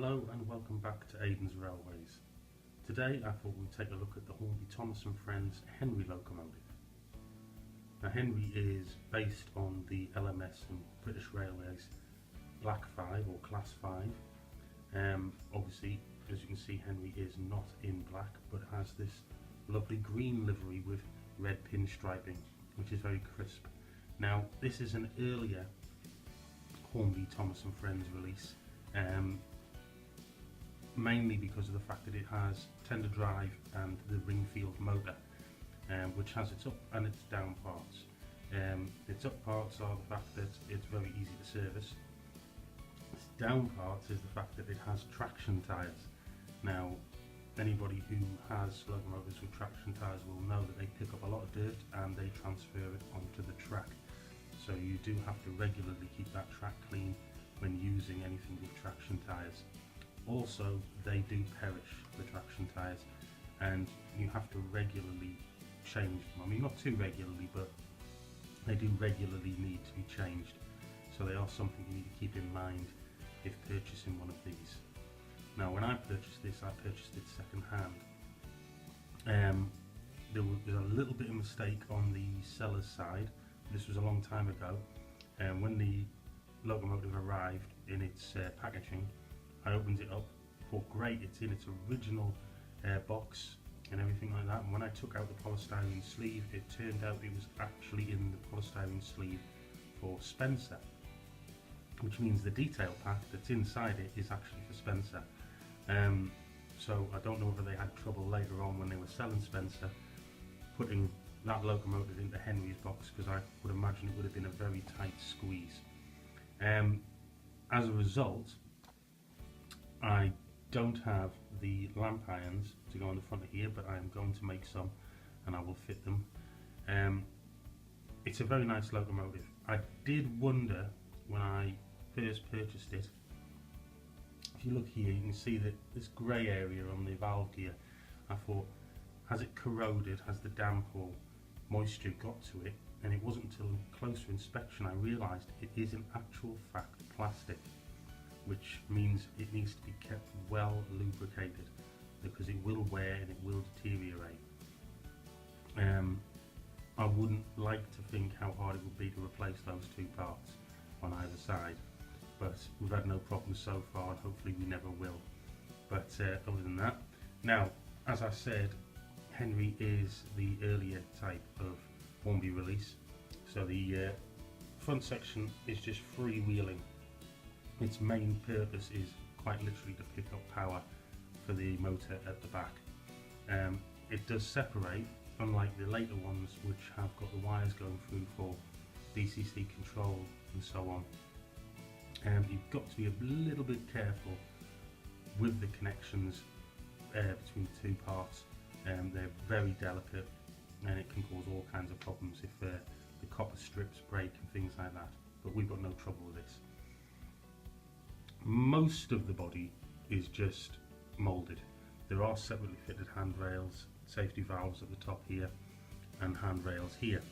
Hello and welcome back to Aidans Railways. Today I thought we'd take a look at the Hornby Thomas & Friends Henry locomotive. Now Henry is based on the LMS and British Railways Black 5 or Class 5. Obviously, as you can see, Henry is not in black but has this lovely green livery with red pinstriping, which is very crisp. Now this is an earlier Hornby Thomas & Friends release, mainly because of the fact that it has tender drive and the Ringfield motor, which has its up and its down parts. Its up parts are the fact that it's very easy to service. Its down parts is the fact that it has traction tyres. Now anybody who has locomotives with traction tyres will know that they pick up a lot of dirt and they transfer it onto the track. So you do have to regularly keep that track clean when using anything with traction tyres. Also, they do perish, the traction tyres, and you have to regularly change them. I mean, not too regularly, but they do regularly need to be changed. So they are something you need to keep in mind if purchasing one of these. Now, when I purchased this, I purchased it second hand. There was a little bit of mistake on the seller's side. This was a long time ago, and when the locomotive arrived in its packaging, I opened it up, thought great, it's in its original box and everything like that, and when I took out the polystyrene sleeve, it turned out it was actually in the polystyrene sleeve for Spencer, which means the detail pack that's inside it is actually for Spencer. So I don't know whether they had trouble later on when they were selling Spencer putting that locomotive into Henry's box, because I would imagine it would have been a very tight squeeze. As a result, I don't have the lamp irons to go on the front of here, but I am going to make some and I will fit them. It's a very nice locomotive. I did wonder when I first purchased it, if you look here you can see that this grey area on the valve gear, I thought, has it corroded, has the damp or moisture got to it? And it wasn't until closer inspection I realised it is in actual fact plastic, which means it needs to be kept well lubricated because it will wear and it will deteriorate. I wouldn't like to think how hard it would be to replace those two parts on either side, but we've had no problems so far and hopefully we never will. But other than that, now as I said, Henry is the earlier type of Hornby release, so the front section is just freewheeling. Its main purpose is quite literally to pick up power for the motor at the back. It does separate, unlike the later ones which have got the wires going through for DCC control and so on. You've got to be a little bit careful with the connections between the two parts. They're very delicate and it can cause all kinds of problems if the copper strips break and things like that, but we've got no trouble with this. Most of the body is just moulded. There are separately fitted handrails, safety valves at the top here and handrails here.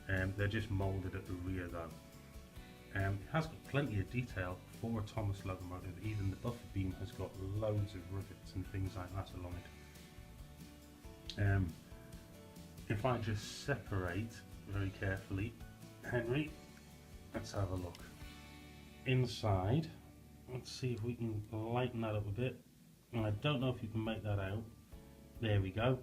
They're just moulded at the rear though. It has got plenty of detail for a Thomas locomotive. Even the buffer beam has got loads of rivets and things like that along it. If I just separate very carefully Henry, let's have a look. Inside, let's see if we can lighten that up a bit. And I don't know if you can make that out. There we go.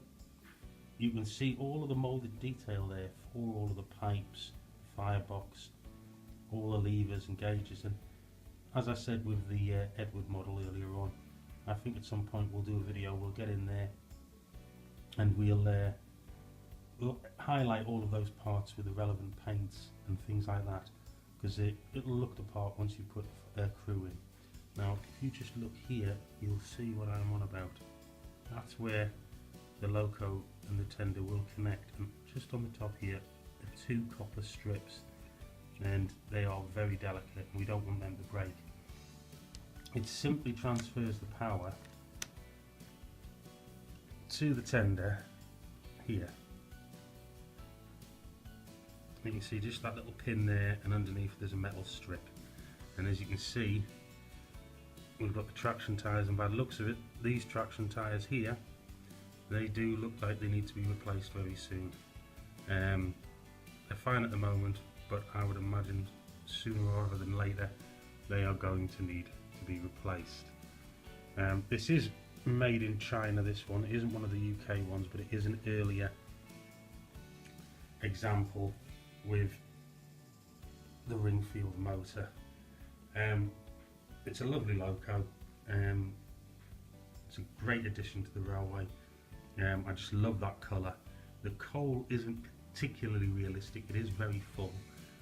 You can see all of the moulded detail there for all of the pipes, firebox, all the levers and gauges. And as I said with the Edward model earlier on, I think at some point we'll do a video, we'll get in there and we'll highlight all of those parts with the relevant paints and things like that, because it'll look the part once you put a crew in. Now if you just look here, you'll see what I'm on about. That's where the loco and the tender will connect, and just on the top here are two copper strips, and they are very delicate and we don't want them to break. It simply transfers the power to the tender here. You can see just that little pin there, and underneath there's a metal strip, and as you can see we've got the traction tyres, and by the looks of it, these traction tyres here, they do look like they need to be replaced very soon. They're fine at the moment, but I would imagine sooner rather than later they are going to need to be replaced. This is made in China, this one. It isn't one of the UK ones, but it is an earlier example with the Ringfield motor. It's a lovely loco. It's a great addition to the railway. I just love that colour. The coal isn't particularly realistic, it is very full,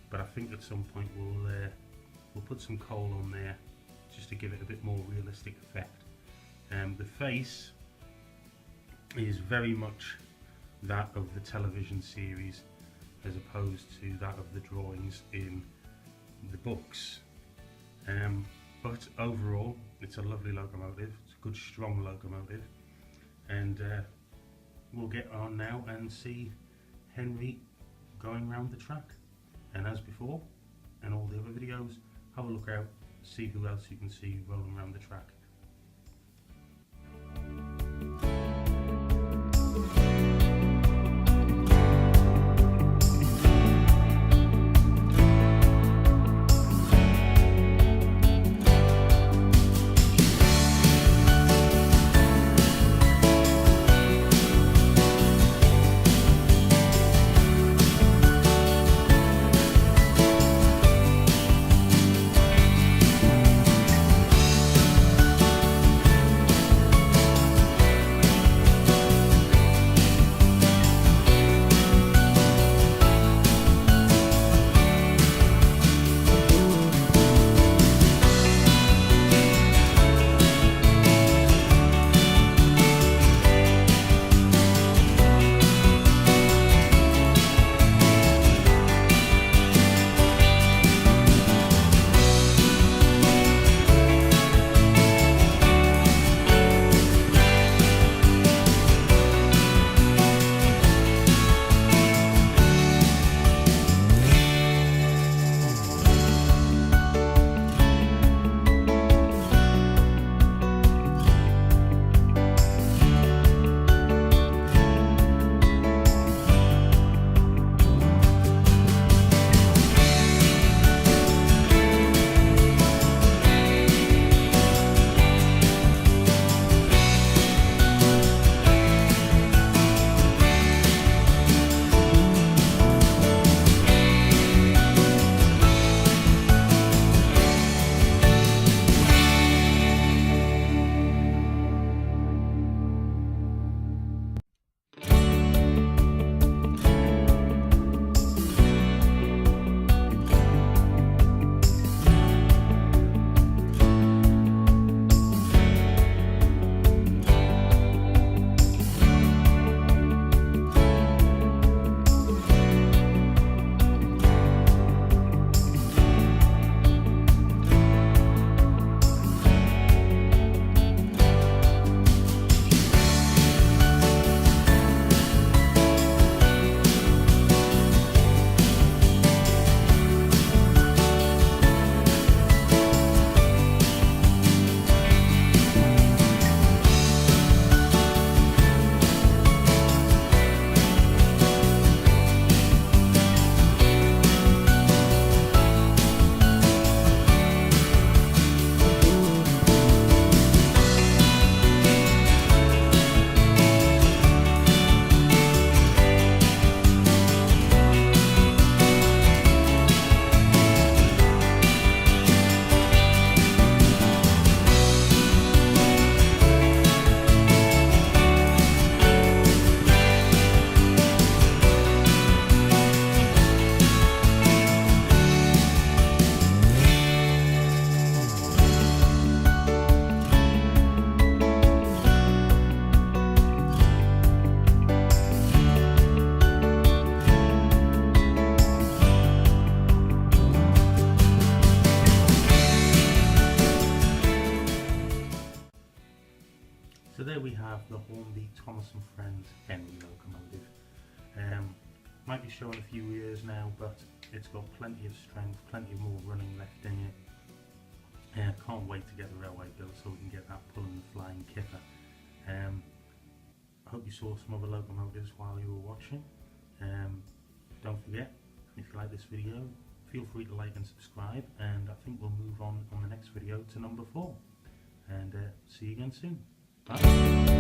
but I think at some point we'll put some coal on there just to give it a bit more realistic effect. The face is very much that of the television series as opposed to that of the drawings in the books. But overall it's a lovely locomotive, it's a good strong locomotive, and we'll get on now and see Henry going round the track. And as before, and all the other videos, have a look out, see who else you can see rolling around the track. So there we have the Hornby Thomas & Friends Henry locomotive. Might be showing a few years now, but it's got plenty of strength, plenty of more running left in it. Can't wait to get the railway built so we can get that pulling and flying kipper. I hope you saw some other locomotives while you were watching. Don't forget, if you like this video, feel free to like and subscribe, and I think we'll move on the next video to number 4. And see you again soon. Bye.